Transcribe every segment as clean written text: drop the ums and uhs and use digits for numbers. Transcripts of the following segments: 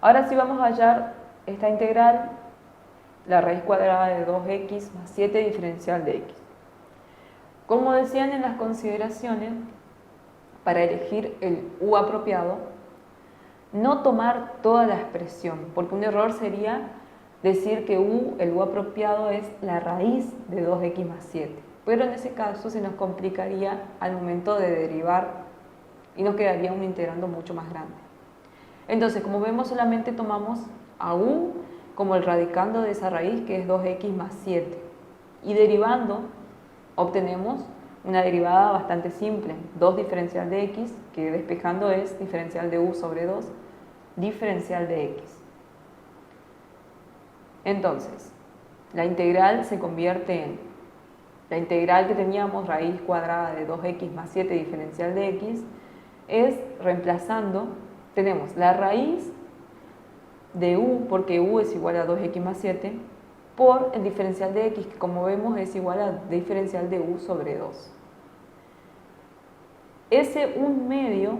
Ahora sí vamos a hallar esta integral, la raíz cuadrada de 2x más 7 diferencial de x. Como decían en las consideraciones, para elegir el u apropiado, no tomar toda la expresión, porque un error sería decir que el u apropiado es la raíz de 2x más 7. Pero en ese caso se nos complicaría al momento de derivar y nos quedaría un integrando mucho más grande. Entonces, como vemos, solamente tomamos a u como el radicando de esa raíz, que es 2x más 7. Y derivando, obtenemos una derivada bastante simple, 2 diferencial de x, que despejando es diferencial de u sobre 2, diferencial de x. Entonces, la integral se convierte en la integral que teníamos, raíz cuadrada de 2x más 7 diferencial de x, es reemplazando, tenemos la raíz de u, porque u es igual a 2x más 7, por el diferencial de x, que como vemos es igual a diferencial de u sobre 2. Ese 1/2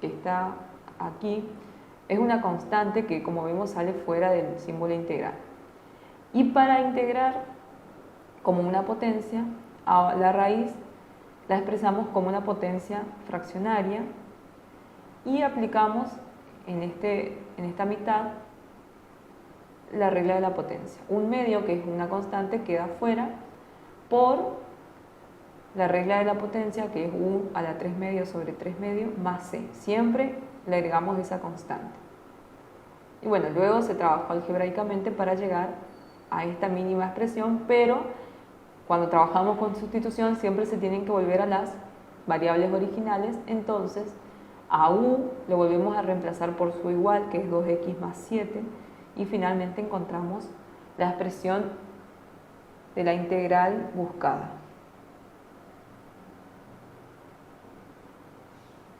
que está aquí es una constante que, como vemos, sale fuera del símbolo integral. Y para integrar como una potencia, a la raíz la expresamos como una potencia fraccionaria y aplicamos en esta mitad la regla de la potencia. 1/2, que es una constante, queda fuera por la regla de la potencia, que es u a la 3/2 sobre 3/2 más c. Siempre le agregamos esa constante. Y bueno, luego se trabajó algebraicamente para llegar a esta mínima expresión, pero cuando trabajamos con sustitución siempre se tienen que volver a las variables originales. Entonces a u lo volvemos a reemplazar por su igual, que es 2x más 7, y finalmente encontramos la expresión de la integral buscada.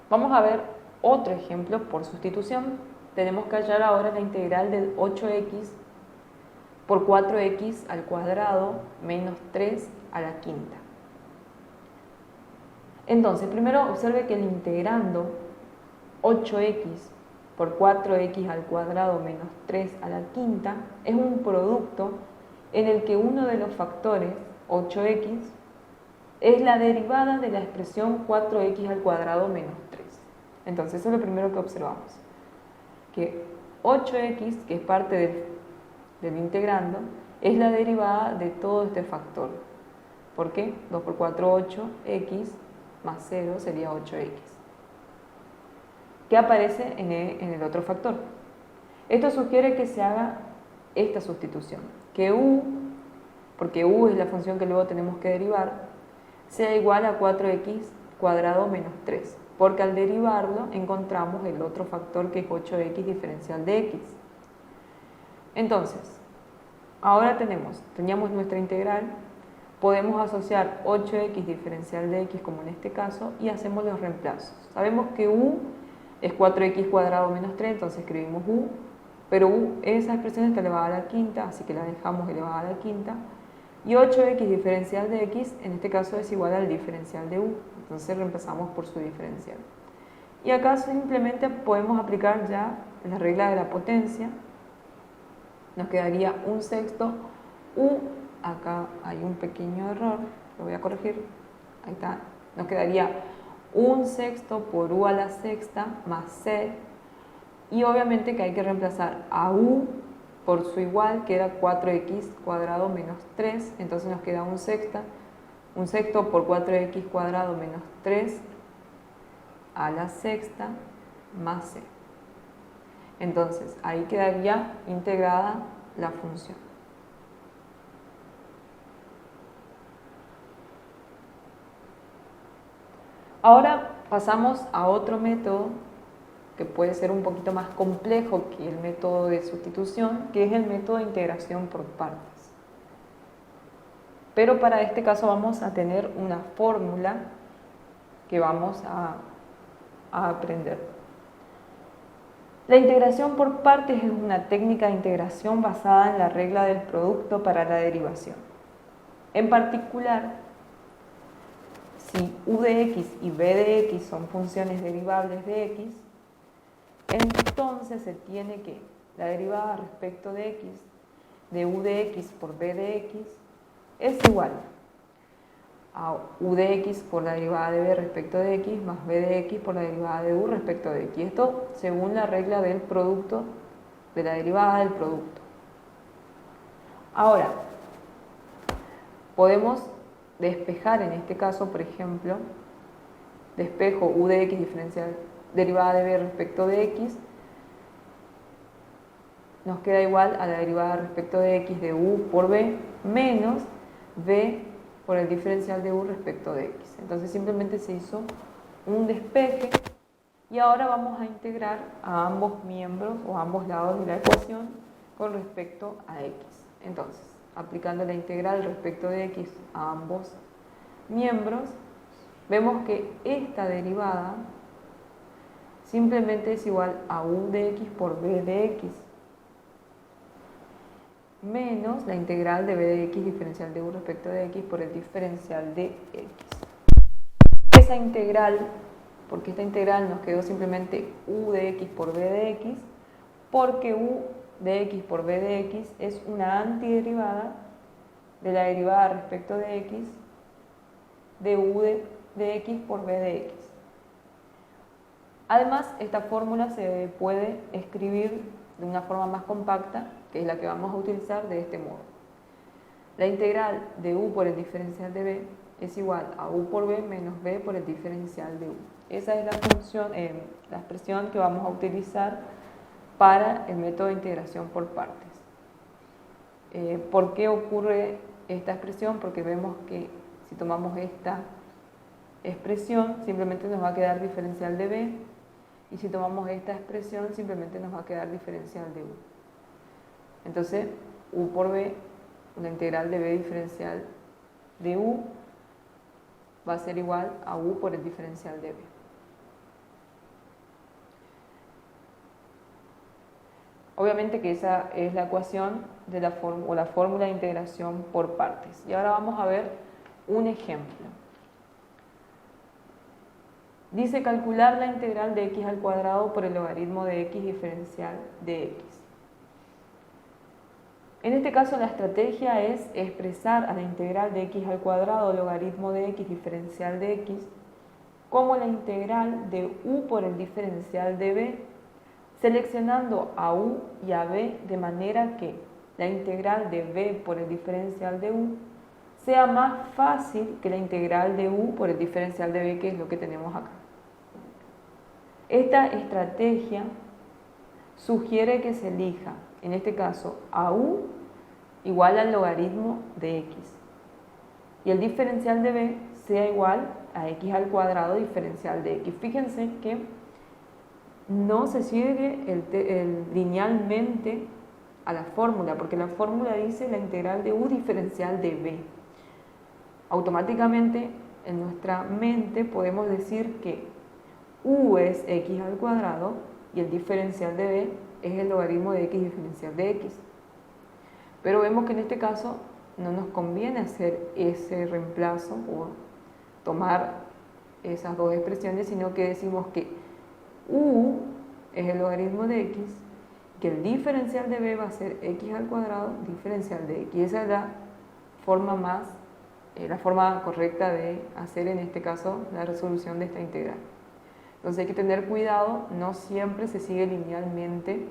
Vamos a ver otro ejemplo por sustitución. Tenemos que hallar ahora la integral del 8x por 4x al cuadrado menos 3 a la quinta. Entonces, primero observe que el integrando 8x por 4x al cuadrado menos 3 a la quinta es un producto en el que uno de los factores, 8x, es la derivada de la expresión 4x al cuadrado menos 3. Entonces, eso es lo primero que observamos. Que 8x, que es parte del integrando, es la derivada de todo este factor. ¿Por qué? 2 por 4, 8, x más 0 sería 8x. ¿Qué aparece en el otro factor? Esto sugiere que se haga esta sustitución. Que u, porque u es la función que luego tenemos que derivar, sea igual a 4x cuadrado menos 3. Porque al derivarlo encontramos el otro factor, que es 8x diferencial de x. Entonces, ahora teníamos nuestra integral, podemos asociar 8x diferencial de x, como en este caso, y hacemos los reemplazos. Sabemos que u es 4x cuadrado menos 3, entonces escribimos u, pero esa expresión está elevada a la quinta, así que la dejamos elevada a la quinta. Y 8x diferencial de x, en este caso, es igual al diferencial de u, entonces reemplazamos por su diferencial. Y acá simplemente podemos aplicar ya la regla de la potencia. Nos quedaría 1/6 u, acá hay un pequeño error, lo voy a corregir, ahí está, nos quedaría 1/6 por u a la sexta más c, y obviamente que hay que reemplazar a u por su igual, que era 4x cuadrado menos 3, entonces nos queda 1/6 por 4x cuadrado menos 3 a la sexta más c. Entonces ahí quedaría integrada la función. Ahora pasamos a otro método que puede ser un poquito más complejo que el método de sustitución, que es el método de integración por partes. Pero para este caso vamos a tener una fórmula que vamos a aprender. La integración por partes es una técnica de integración basada en la regla del producto para la derivación. En particular, si u de x y b de x son funciones derivables de x, Entonces se tiene que la derivada respecto de x de u de x por b de x es igual a u de x por la derivada de b respecto de x más b de x por la derivada de u respecto de x. Esto según la regla del producto, de la derivada del producto. Ahora, podemos despejar en este caso, por ejemplo, despejo u de x diferencial derivada de b respecto de x, nos queda igual a la derivada respecto de x de u por b menos b por el diferencial de u respecto de x. Entonces simplemente se hizo un despeje y ahora vamos a integrar a ambos miembros o a ambos lados de la ecuación con respecto a x. Entonces, aplicando la integral respecto de x a ambos miembros, vemos que esta derivada simplemente es igual a u de x por b de x menos la integral de b de x diferencial de u respecto de x por el diferencial de x. Esa integral, porque esta integral nos quedó simplemente u de x por b de x, porque u de x por b de x es una antiderivada de la derivada respecto de x de u de x por b de x. Además, esta fórmula se puede escribir de una forma más compacta, que es la que vamos a utilizar de este modo. La integral de u por el diferencial de b es igual a u por b menos b por el diferencial de u. Esa es la función, la expresión que vamos a utilizar para el método de integración por partes. ¿Por qué ocurre esta expresión? Porque vemos que si tomamos esta expresión simplemente nos va a quedar diferencial de b, y si tomamos esta expresión simplemente nos va a quedar diferencial de u. Entonces u por b, la integral de b diferencial de u va a ser igual a u por el diferencial de b. Obviamente que esa es la ecuación de la fórmula de integración por partes. Y ahora vamos a ver un ejemplo. Dice calcular la integral de x al cuadrado por el logaritmo de x diferencial de x. En este caso la estrategia es expresar a la integral de x al cuadrado logaritmo de x diferencial de x como la integral de u por el diferencial de b, seleccionando a u y a b de manera que la integral de b por el diferencial de u sea más fácil que la integral de u por el diferencial de b, que es lo que tenemos acá. Esta estrategia sugiere que se elija, en este caso, a u igual al logaritmo de x y el diferencial de b sea igual a x al cuadrado diferencial de x. Fíjense que no se sigue linealmente a la fórmula, porque la fórmula dice la integral de u diferencial de b. Automáticamente en nuestra mente podemos decir que u es x al cuadrado y el diferencial de b es el logaritmo de x diferencial de x. Pero vemos que en este caso no nos conviene hacer ese reemplazo o tomar esas dos expresiones, sino que decimos que u es el logaritmo de x, que el diferencial de b va a ser x al cuadrado diferencial de x. Y esa es la forma correcta de hacer en este caso la resolución de esta integral. Entonces hay que tener cuidado, no siempre se sigue linealmente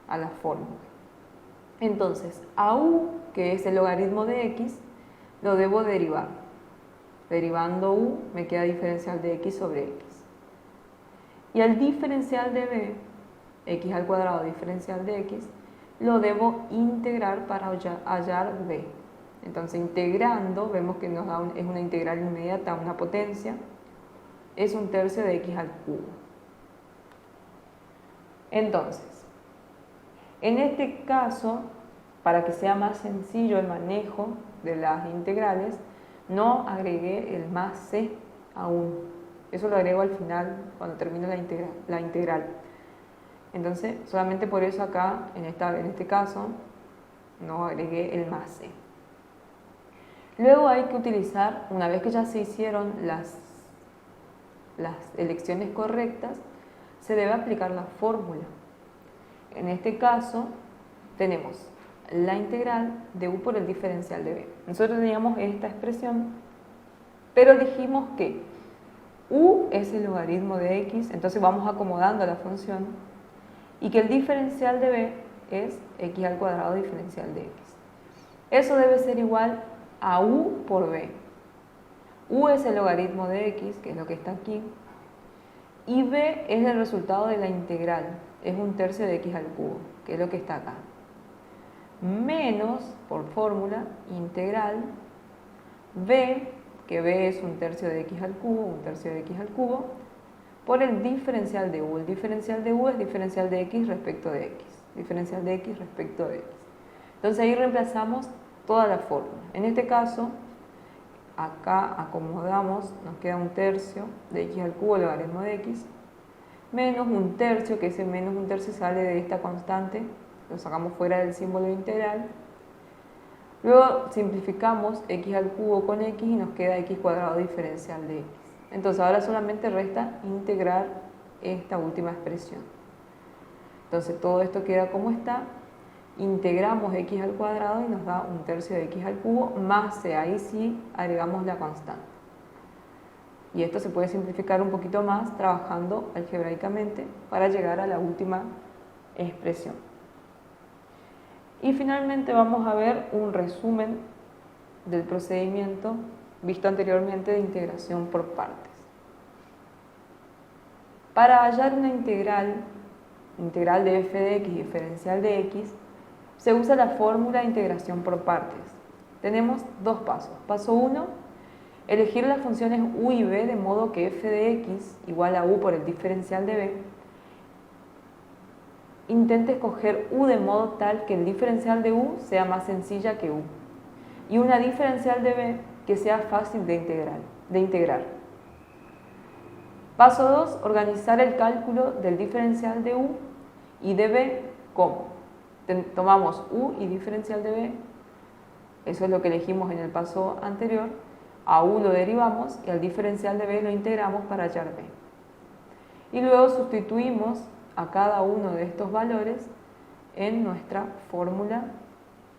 a la fórmula. Entonces, a u, que es el logaritmo de x, lo debo derivar. Derivando u, me queda diferencial de x sobre x. Y el diferencial de b, x al cuadrado diferencial de x, lo debo integrar para hallar b. Entonces, integrando, vemos que nos da es una integral inmediata, una potencia, es 1/3 de x al cubo. Entonces, en este caso, para que sea más sencillo el manejo de las integrales, no agregué el más c aún. Eso lo agrego al final, cuando termine la integral. Entonces, solamente por eso acá, en este caso, no agregué el más c. Luego hay que utilizar, una vez que ya se hicieron las elecciones correctas, se debe aplicar la fórmula. En este caso, tenemos la integral de u por el diferencial de b. Nosotros teníamos esta expresión, pero dijimos que u es el logaritmo de x, entonces vamos acomodando la función, y que el diferencial de b es x al cuadrado diferencial de x. Eso debe ser igual a u por b. U es el logaritmo de x, que es lo que está aquí, y b es el resultado de la integral, es 1/3 de x al cubo, que es lo que está acá. Menos, por fórmula, integral, b, que b es 1/3 de x al cubo, 1/3 de x al cubo, por el diferencial de u. El diferencial de u es diferencial de x respecto de x, diferencial de x respecto de x. Entonces ahí reemplazamos toda la fórmula. En este caso, acá acomodamos, nos queda 1/3 de x al cubo, logaritmo de x, menos 1/3, que ese menos 1/3 sale de esta constante, lo sacamos fuera del símbolo integral. Luego simplificamos x al cubo con x y nos queda x cuadrado diferencial de x. Entonces ahora solamente resta integrar esta última expresión. Entonces todo esto queda como está. Integramos x al cuadrado y nos da 1/3 de x al cubo, más c, ahí sí agregamos la constante. Y esto se puede simplificar un poquito más trabajando algebraicamente para llegar a la última expresión. Y finalmente vamos a ver un resumen del procedimiento visto anteriormente de integración por partes. Para hallar una integral de f de x diferencial de x, se usa la fórmula de integración por partes. Tenemos dos pasos. Paso 1, elegir las funciones u y b de modo que f de x igual a u por el diferencial de b. Intente escoger u de modo tal que el diferencial de u sea más sencilla que u y una diferencial de b que sea fácil de integrar. Paso 2, organizar el cálculo del diferencial de u y de b como tomamos u y diferencial de b, eso es lo que elegimos en el paso anterior, a u lo derivamos y al diferencial de b lo integramos para hallar b. Y luego sustituimos a cada uno de estos valores en nuestra fórmula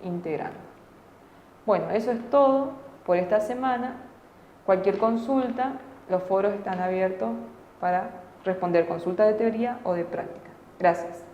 integral. Bueno, eso es todo por esta semana. Cualquier consulta, los foros están abiertos para responder consultas de teoría o de práctica. Gracias.